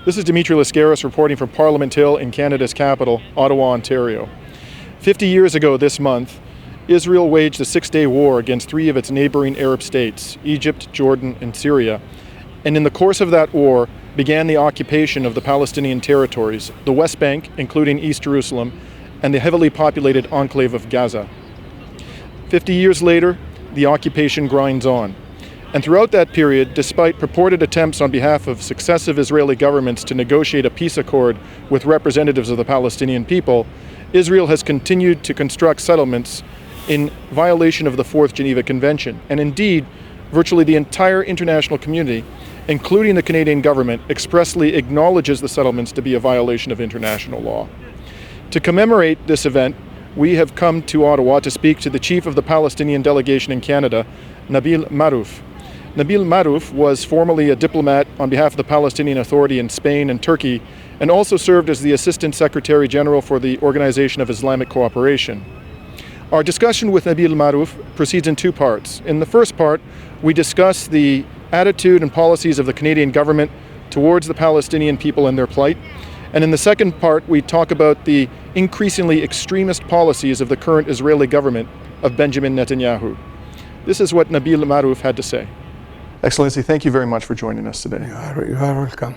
This is Dimitri Lascaris reporting from Parliament Hill in Canada's capital, Ottawa, Ontario. 50 years ago this month, Israel waged a six-day war against three of its neighboring Arab states, Egypt, Jordan, and Syria. And in the course of that war began the occupation of the Palestinian territories, the West Bank, including East Jerusalem, and the heavily populated enclave of Gaza. 50 years later, the occupation grinds on. And throughout that period, despite purported attempts on behalf of successive Israeli governments to negotiate a peace accord with representatives of the Palestinian people, Israel has continued to construct settlements in violation of the Fourth Geneva Convention. And indeed, virtually the entire international community, including the Canadian government, expressly acknowledges the settlements to be a violation of international law. To commemorate this event, we have come to Ottawa to speak to the chief of the Palestinian delegation in Canada, Nabil Marouf. Nabil Marouf was formerly a diplomat on behalf of the Palestinian Authority in Spain and Turkey, and also served as the Assistant Secretary General for the Organization of Islamic Cooperation. Our discussion with Nabil Marouf proceeds in two parts. In the first part, we discuss the attitude and policies of the Canadian government towards the Palestinian people and their plight. And in the second part, we talk about the increasingly extremist policies of the current Israeli government of Benjamin Netanyahu. This is what Nabil Marouf had to say. Excellency, thank you very much for joining us today. You are welcome.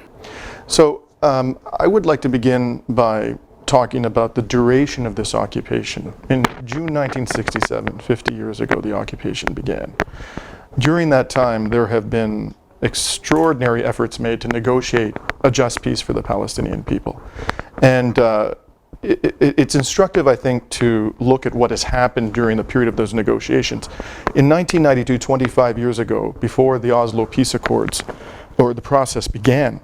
So I would like to begin by talking about the duration of this occupation. In June 1967, 50 years ago, the occupation began. During that time, there have been extraordinary efforts made to negotiate a just peace for the Palestinian people. And it's instructive, I think, to look at what has happened during the period of those negotiations. In 1992, 25 years ago, before the Oslo Peace Accords, or the process began,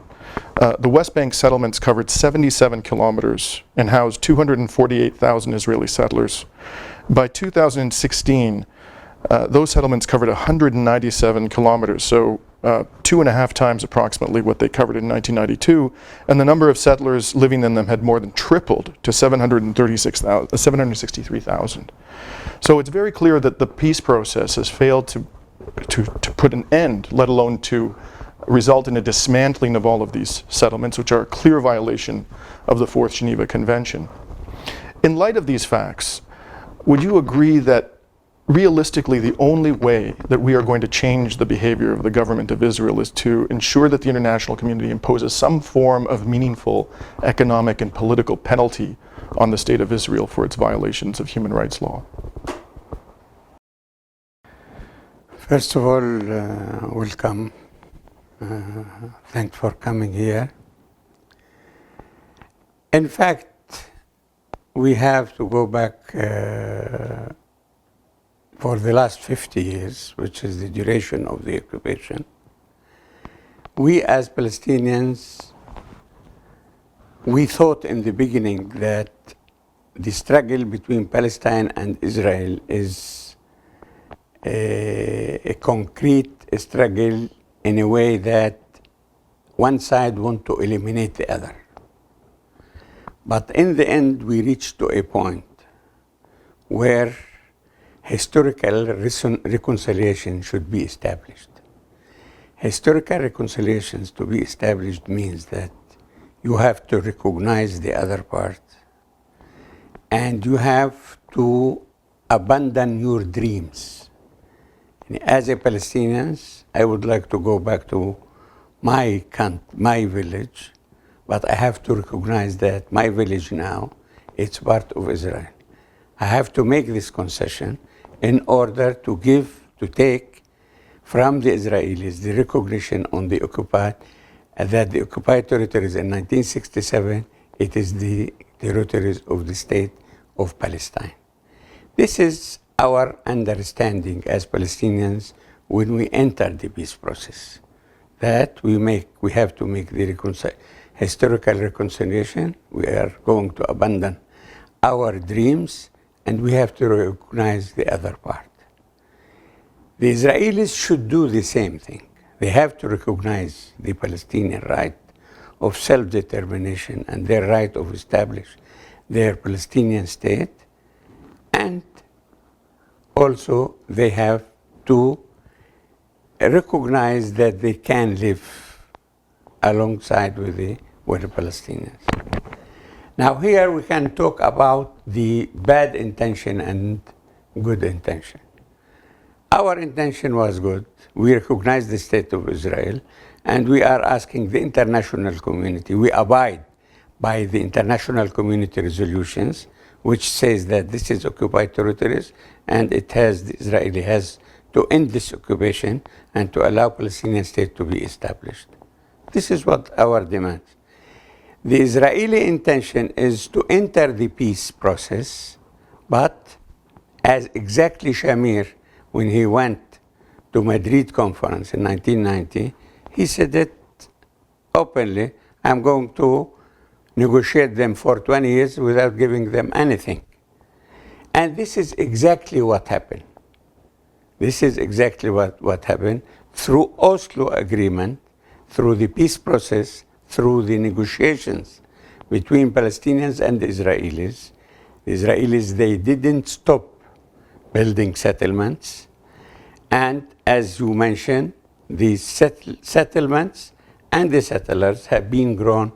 the West Bank settlements covered 77 kilometers and housed 248,000 Israeli settlers. By 2016, those settlements covered 197 kilometers, so 2.5 times approximately what they covered in 1992, and the number of settlers living in them had more than tripled to 763,000. So it's very clear that the peace process has failed to put an end, let alone to result in a dismantling of all of these settlements, which are a clear violation of the Fourth Geneva Convention. In light of these facts, would you agree that realistically, the only way that we are going to change the behavior of the government of Israel is to ensure that the international community imposes some form of meaningful economic and political penalty on the state of Israel for its violations of human rights law? First of all, welcome. Thanks for coming here. In fact, we have to go back for the last 50 years, which is the duration of the occupation. We as Palestinians, we thought in the beginning that the struggle between Palestine and Israel is a concrete struggle in a way that one side wants to eliminate the other. But in the end, we reached to a point where historical reconciliation should be established. Historical reconciliations to be established means that you have to recognize the other part and you have to abandon your dreams. And as a Palestinian, I would like to go back to my village, but I have to recognize that my village now, it's part of Israel. I have to make this concession in order to take from the Israelis the recognition on the occupied, that the occupied territories in 1967, it is the territories of the state of Palestine. This is our understanding as Palestinians when we enter the peace process, that we have to make the historical reconciliation. We are going to abandon our dreams, and we have to recognize the other part. The Israelis should do the same thing. They have to recognize the Palestinian right of self-determination and their right of establish their Palestinian state, and also they have to recognize that they can live alongside with the with the Palestinians. Now here we can talk about the bad intention and good intention. Our intention was good. We recognize the state of Israel, and we are asking the international community. We abide by the international community resolutions, which says that this is occupied territories, and the Israeli has to end this occupation and to allow Palestinian state to be established. This is what our demand. The Israeli intention is to enter the peace process, but as exactly Shamir, when he went to Madrid conference in 1990, he said it openly, I'm going to negotiate them for 20 years without giving them anything. And this is exactly what happened. This is exactly what happened through Oslo Agreement, through the peace process, through the negotiations between Palestinians and the Israelis. The Israelis, they didn't stop building settlements. And as you mentioned, these settlements and the settlers have been grown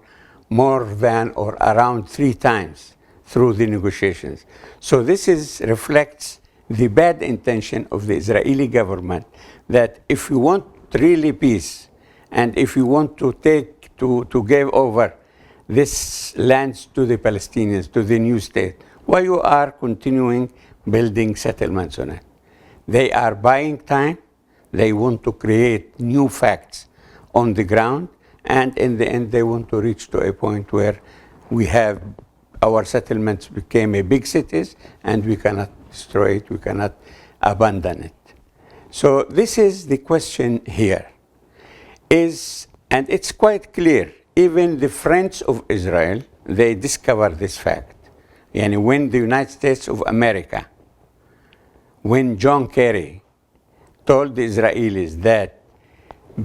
more than or around 3 times through the negotiations. So this reflects the bad intention of the Israeli government, that if you want really peace, and if you want to give over this lands to the Palestinians, to the new state, why you are continuing building settlements on it? They are buying time. They want to create new facts on the ground, and in the end, they want to reach to a point where we have our settlements became a big cities, and we cannot destroy it, we cannot abandon it. So this is the question here. And it's quite clear, even the friends of Israel, they discover this fact. And when the United States of America, when John Kerry told the Israelis that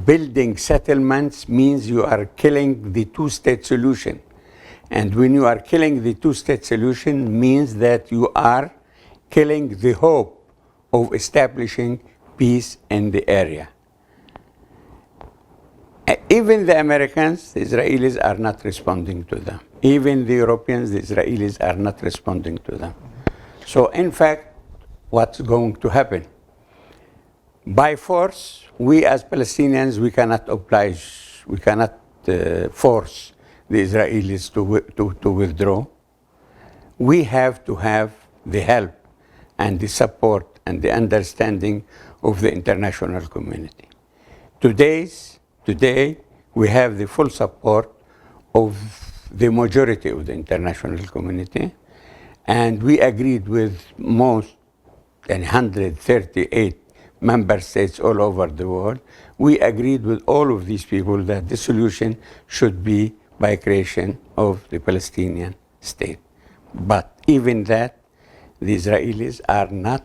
building settlements means you are killing the two-state solution. And when you are killing the two-state solution means that you are killing the hope of establishing peace in the area. Even the Americans, the Israelis are not responding to them. Even the Europeans, the Israelis are not responding to them. So in fact, what's going to happen? By force, we as Palestinians, we cannot oblige, we cannot force the Israelis to withdraw. We have to have the help and the support and the understanding of the international community. Today, we have the full support of the majority of the international community, and we agreed with most than 138 member states all over the world. We agreed with all of these people that the solution should be by creation of the Palestinian state. But even that, the Israelis are not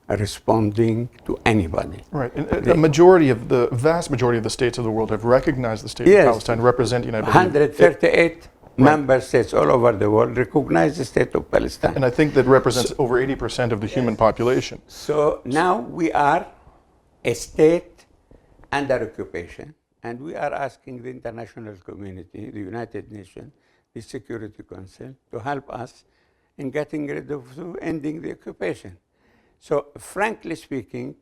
responding to anybody. Right. And the vast majority of the states of the world have recognized the state of Palestine, representing, I believe, 138 member states all over the world recognize the state of Palestine. And I think that represents over 80% of the human population. So now we are a state under occupation, and we are asking the international community, the United Nations, the Security Council, to help us in getting rid of, ending the occupation. So frankly speaking,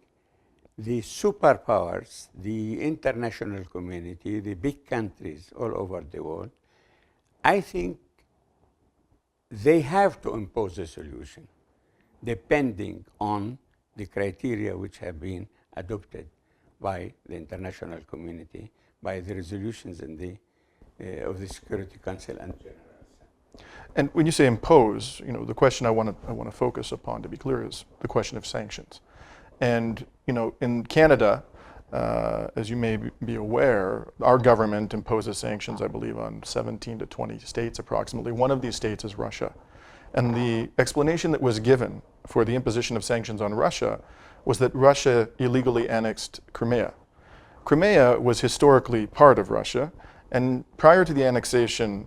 the superpowers, the international community, the big countries all over the world, I think they have to impose a solution depending on the criteria which have been adopted by the international community, by the resolutions in of the Security Council and General Assembly. And when you say impose, the question I want to focus upon, to be clear, is the question of sanctions. And in Canada, as you may be aware, our government imposes sanctions, I believe, on 17 to 20 states approximately. One of these states is Russia. And the explanation that was given for the imposition of sanctions on Russia was that Russia illegally annexed Crimea. Crimea was historically part of Russia, and prior to the annexation,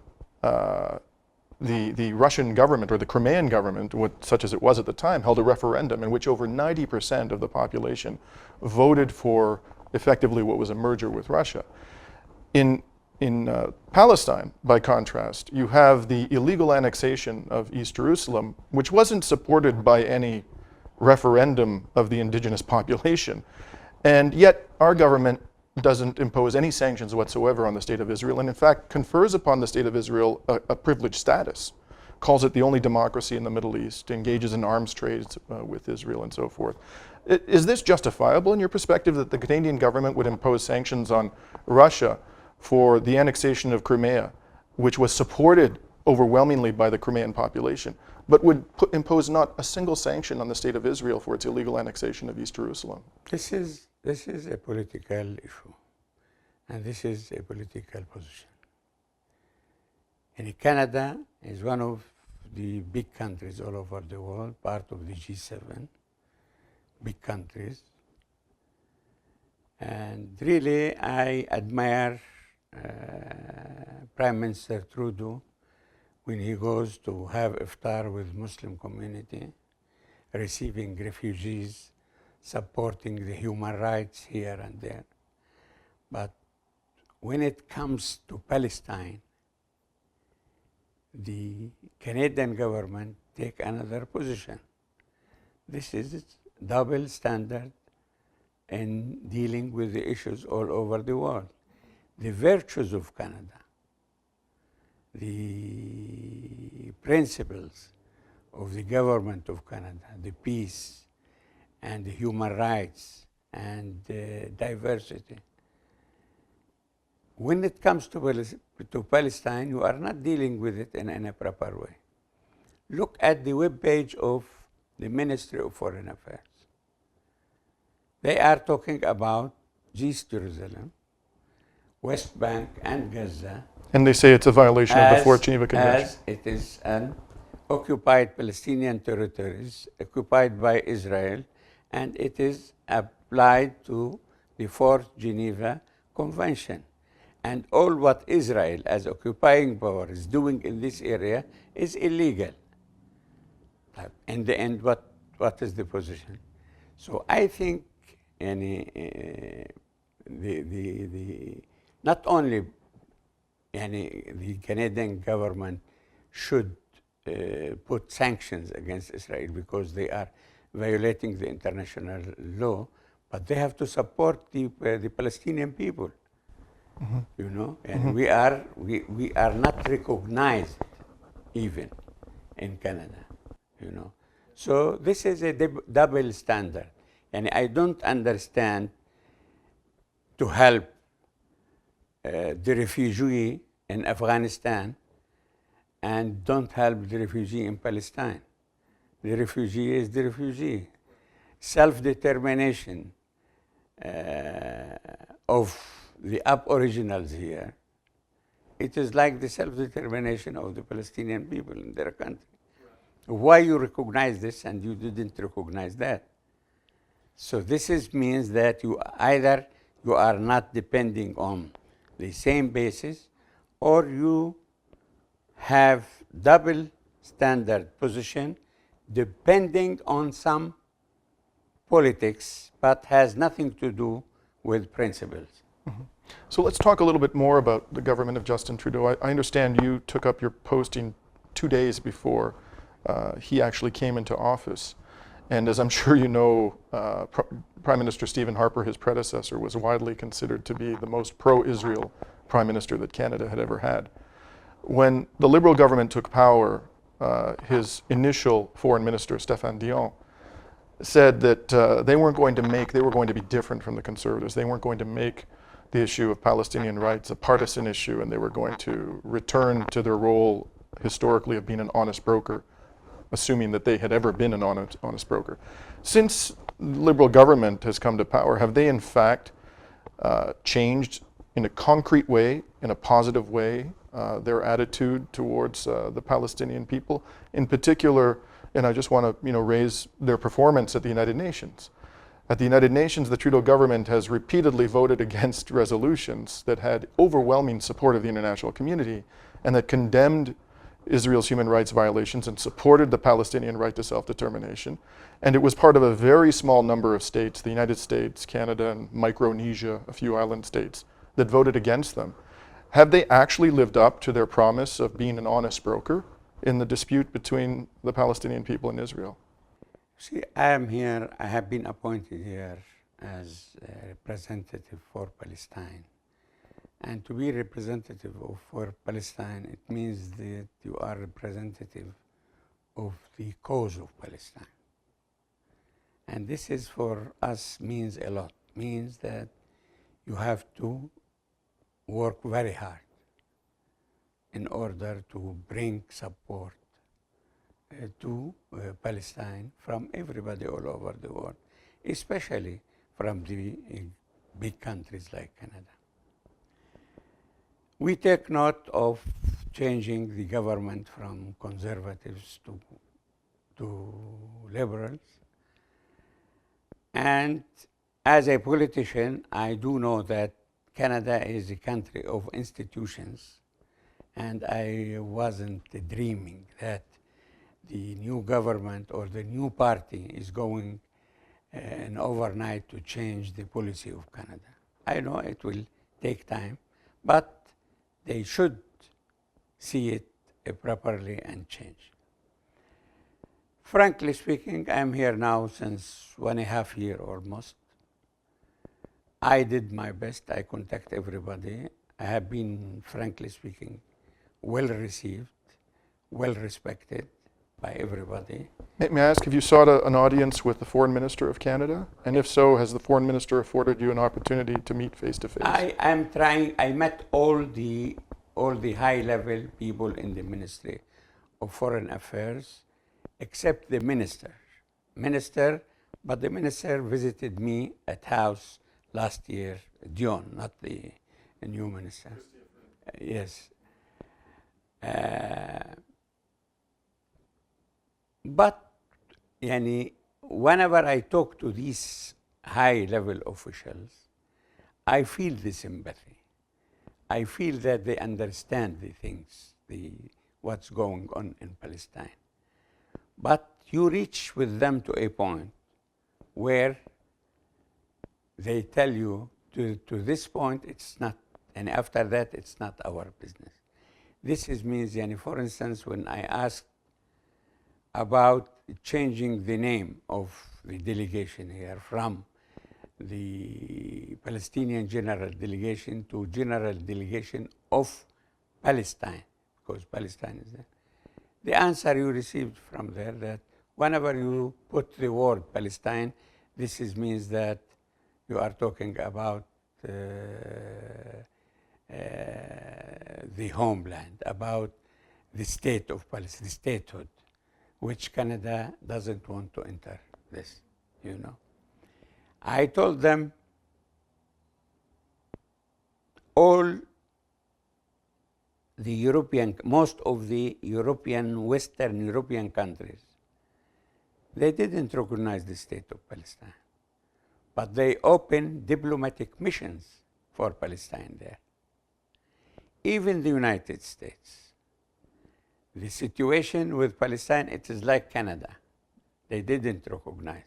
the Russian government, or the Crimean government, such as it was at the time, held a referendum in which over 90% of the population voted for effectively what was a merger with Russia. In In Palestine, by contrast, you have the illegal annexation of East Jerusalem, which wasn't supported by any referendum of the indigenous population. And yet our government doesn't impose any sanctions whatsoever on the State of Israel, and in fact confers upon the State of Israel a privileged status, calls it the only democracy in the Middle East, engages in arms trades with Israel and so forth. Is this justifiable in your perspective, that the Canadian government would impose sanctions on Russia for the annexation of Crimea, which was supported overwhelmingly by the Crimean population, but would impose not a single sanction on the State of Israel for its illegal annexation of East Jerusalem? This is a political issue, and this is a political position. And Canada is one of the big countries all over the world, part of the G7, big countries. And really, I admire Prime Minister Trudeau when he goes to have iftar with Muslim community, receiving refugees, supporting the human rights here and there. But when it comes to Palestine, the Canadian government take another position. This is double standard in dealing with the issues all over the world. The virtues of Canada, the principles of the government of Canada, the peace and the human rights and diversity. When it comes to Palestine, you are not dealing with it in a proper way. Look at the webpage of the Ministry of Foreign Affairs. They are talking about East Jerusalem, West Bank, and Gaza. And they say it's a violation of the Fourth Geneva Convention. As it is an occupied Palestinian territories, occupied by Israel, and it is applied to the Fourth Geneva Convention. And all what Israel as occupying power is doing in this area is illegal. In the end, what is the position? So I think not only the Canadian government should put sanctions against Israel because they are violating the international law, but they have to support the Palestinian people. Mm-hmm. You know, and mm-hmm. we are not recognized even in Canada. You know, so this is a double standard, and I don't understand to help the refugee in Afghanistan and don't help the refugee in Palestine. The refugee is the refugee. Self-determination of the aboriginals here, it is like the self-determination of the Palestinian people in their country. Why you recognize this and you didn't recognize that? So this means that you are not depending on the same basis, or you have double standard position depending on some politics, but has nothing to do with principles. Mm-hmm. So let's talk a little bit more about the government of Justin Trudeau. I understand you took up your posting 2 days before he actually came into office. And as I'm sure you know, Prime Minister Stephen Harper, his predecessor, was widely considered to be the most pro-Israel Prime Minister that Canada had ever had. When the Liberal government took power, his initial Foreign Minister, Stéphane Dion, said that they were going to be different from the Conservatives. They weren't going to make the issue of Palestinian rights a partisan issue, and they were going to return to their role historically of being an honest broker, assuming that they had ever been an honest broker. Since the Liberal government has come to power, have they in fact changed in a concrete way, in a positive way, their attitude towards the Palestinian people? In particular, and I just want to raise their performance at the United Nations. At the United Nations, the Trudeau government has repeatedly voted against resolutions that had overwhelming support of the international community and that condemned Israel's human rights violations and supported the Palestinian right to self-determination. And it was part of a very small number of states, the United States, Canada, and Micronesia, a few island states, that voted against them. Have they actually lived up to their promise of being an honest broker in the dispute between the Palestinian people and Israel? See, I am here, I have been appointed here as a representative for Palestine. And to be representative for Palestine, it means that you are representative of the cause of Palestine. And this is for us means a lot, means that you have to work very hard in order to bring support to Palestine from everybody all over the world, especially from the big countries like Canada. We take note of changing the government from conservatives to liberals. And as a politician, I do know that Canada is a country of institutions, and I wasn't dreaming that the new government or the new party is going overnight to change the policy of Canada. I know it will take time, but they should see it properly and change. Frankly speaking, I'm here now since 1.5 years almost. I did my best. I contact everybody. I have been, frankly speaking, well received, well respected by everybody. May I ask if you sought an audience with the Foreign Minister of Canada? And if so, has the Foreign Minister afforded you an opportunity to meet face to face? I am trying. I met all the high-level people in the Ministry of Foreign Affairs, except the minister. But the minister visited me at house last year, Dion, not the new minister. Yes. But whenever I talk to these high-level officials, I feel the sympathy. I feel that they understand the things, what's going on in Palestine. But you reach with them to a point where they tell you to this point it's not, and after that it's not our business. This means, for instance, when I asked about changing the name of the delegation here from the Palestinian General Delegation to General Delegation of Palestine, because Palestine is there. The answer you received from there that whenever you put the word Palestine, this means that you are talking about the homeland, about the state of Palestine, the statehood, which Canada doesn't want to enter this, I told them most of the Western European countries, they didn't recognize the state of Palestine, but they opened diplomatic missions for Palestine there. Even the United States, the situation with Palestine, it is like Canada. They didn't recognize.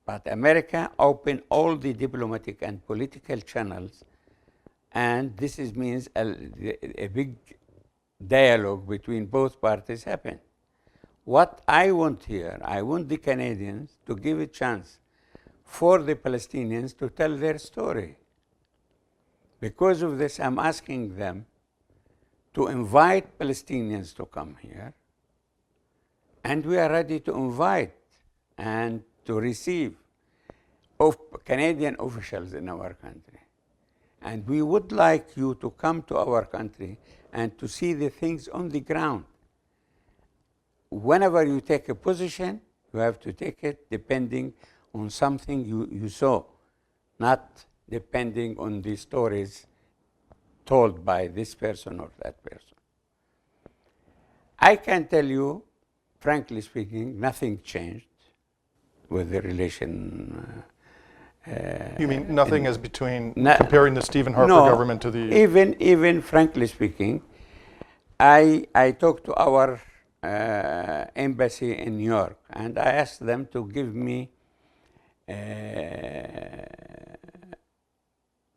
But America opened all the diplomatic and political channels, and this means a big dialogue between both parties happened. What I want here, I want the Canadians to give a chance for the Palestinians to tell their story. Because of this, I'm asking them to invite Palestinians to come here, and we are ready to invite and to receive Canadian officials in our country. And we would like you to come to our country and to see the things on the ground. Whenever you take a position, you have to take it depending on something you saw, not depending on the stories told by this person or that person. I can tell you, frankly speaking, nothing changed with the relation. You mean nothing as between comparing the Stephen Harper government to the... Even frankly speaking, I talked to our embassy in New York, and I asked them to give me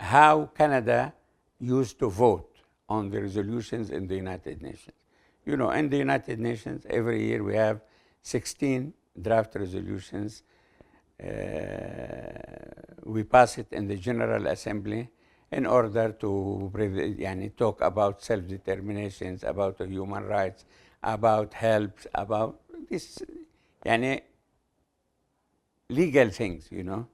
how Canada used to vote on the resolutions in the United Nations. You know, in the United Nations, every year we have 16 draft resolutions. We pass it in the General Assembly in order to talk about self-determinations, about human rights, about help, about this legal things, you know.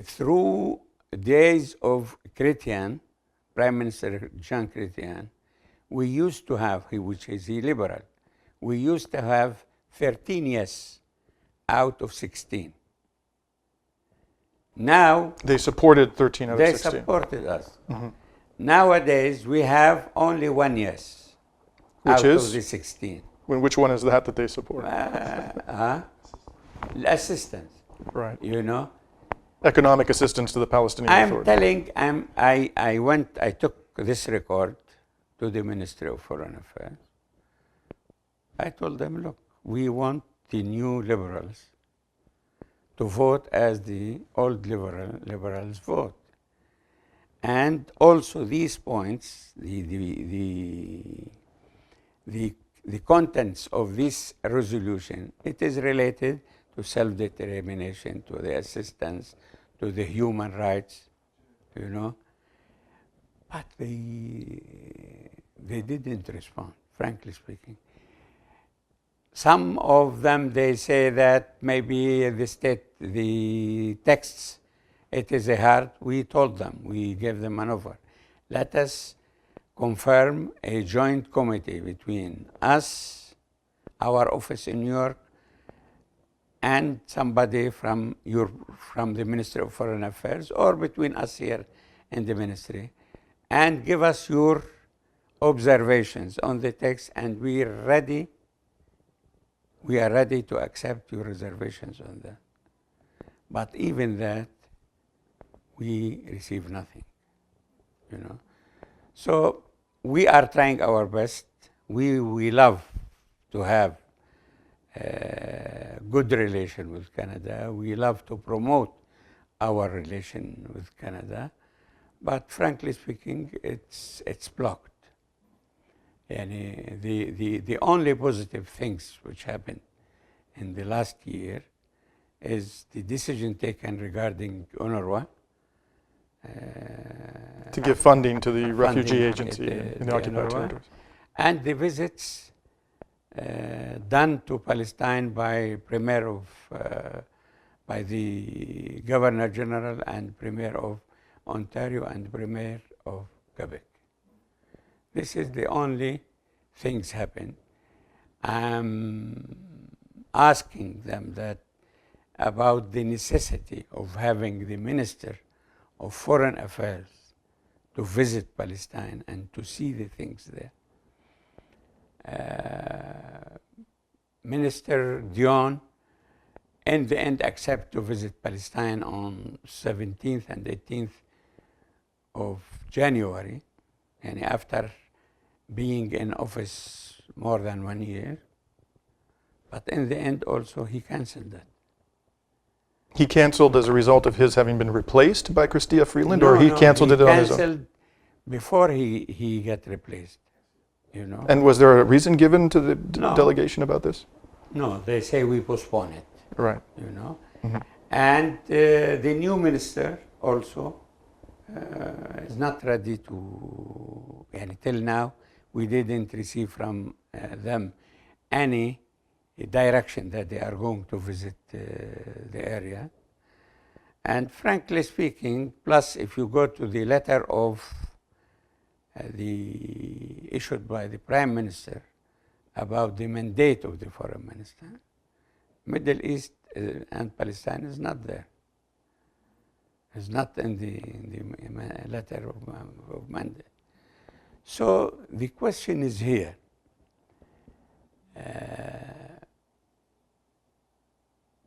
Through days of Chrétien, Prime Minister Jean Chrétien, we used to have, which is a liberal, we used to have 13 yes out of 16. Now They supported 13 out of they 16. supported us. Nowadays we have only one yes out of the 16. Which one is that they support? Assistance. Right. You know. Economic assistance to the Palestinian Authority. I took this record to the Ministry of Foreign Affairs. I told them, look, we want the new liberals to vote as the old liberals vote. And also these points, the contents of this resolution, it is related to self-determination, to the assistance, to the human rights, you know. But they didn't respond, frankly speaking. Some of them, they say that maybe the texts, it is hard. We told them, we gave them an offer. Let us confirm a joint committee between us, our office in New York, and somebody from the Ministry of Foreign Affairs, or between us here in the ministry, and give us your observations on the text, and we are ready to accept your reservations on that. But even that, we receive nothing, you know. So we are trying our best. We love to have a good relation with Canada. We love to promote our relation with Canada. But frankly speaking, it's blocked. And the only positive things which happened in the last year is the decision taken regarding UNRWA. To give funding to the refugee agency in the occupied territories. And the visits done to Palestine by the Governor General and Premier of Ontario and Premier of Quebec. This is the only things happen. I'm asking them that about the necessity of having the Minister of Foreign Affairs to visit Palestine and to see the things there. Minister Dion in the end accepted to visit Palestine on 17th and 18th of January, and after being in office more than 1 year. But in the end also he cancelled that. He canceled as a result of his having been replaced by Chrystia Freeland, or he canceled it on his own? He canceled before he got replaced, you know. And was there a reason given to the delegation about this? No, they say we postpone it. Right. You know. Mm-hmm. And the new minister also is not ready to, and till now, we didn't receive from them any direction that they are going to visit the area. And frankly speaking, plus if you go to the letter of issued by the Prime Minister about the mandate of the Foreign Minister, Middle East and Palestine is not there. It's not in the letter of mandate. So the question is here.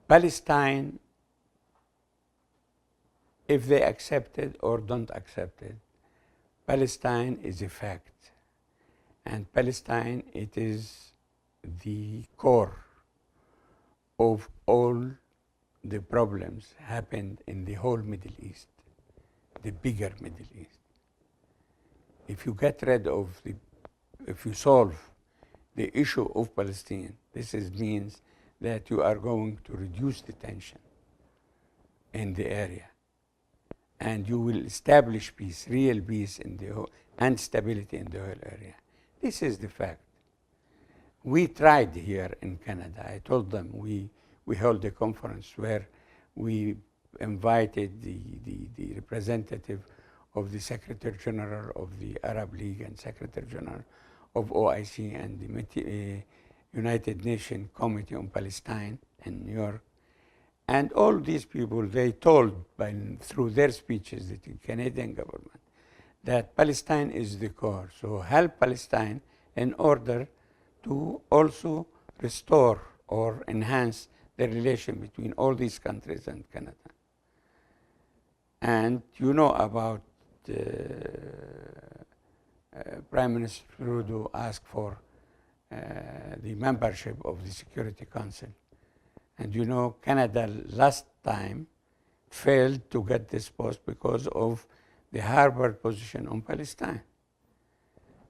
Palestine, if they accept it or don't accept it, Palestine is a fact. And Palestine, it is the core of all the problems happened in the whole Middle East, the bigger Middle East. if you get rid of if you solve the issue of Palestine, means that you are going to reduce the tension in the area, and you will establish peace, real peace and stability in the whole area. This is the fact. We tried here in Canada. I told them we held a conference where we invited the representative of the Secretary General of the Arab League and Secretary General of OIC and the United Nations Committee on Palestine in New York. And all these people, they told through their speeches, the Canadian government, that Palestine is the core. So help Palestine in order to also restore or enhance the relation between all these countries and Canada. And you know about Prime Minister Trudeau asked for the membership of the Security Council. And you know, Canada last time failed to get this post because of the Harper position on Palestine.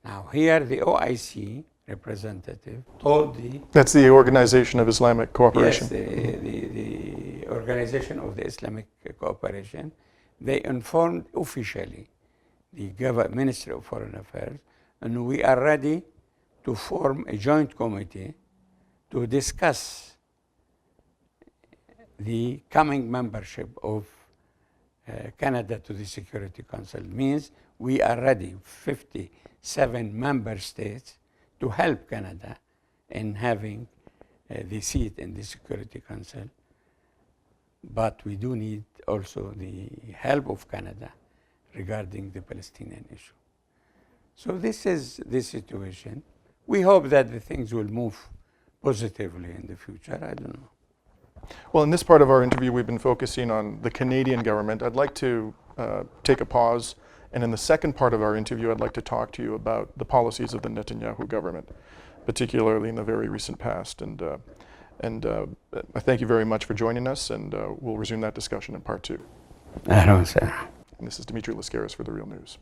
Now here the OIC representative told That's the Organization of Islamic Cooperation. Yes, the Organization of the Islamic Cooperation. They informed officially the Ministry of Foreign Affairs, and we are ready to form a joint committee to discuss the coming membership of Canada to the Security Council. Means we are ready, 57 member states, to help Canada in having the seat in the Security Council. But we do need also the help of Canada regarding the Palestinian issue. So this is the situation. We hope that the things will move positively in the future. I don't know. Well, in this part of our interview, we've been focusing on the Canadian government. I'd like to take a pause, and in the second part of our interview, I'd like to talk to you about the policies of the Netanyahu government, particularly in the very recent past. And I thank you very much for joining us, and we'll resume that discussion in part two. I don't say. And this is Dimitri Lascaris for The Real News.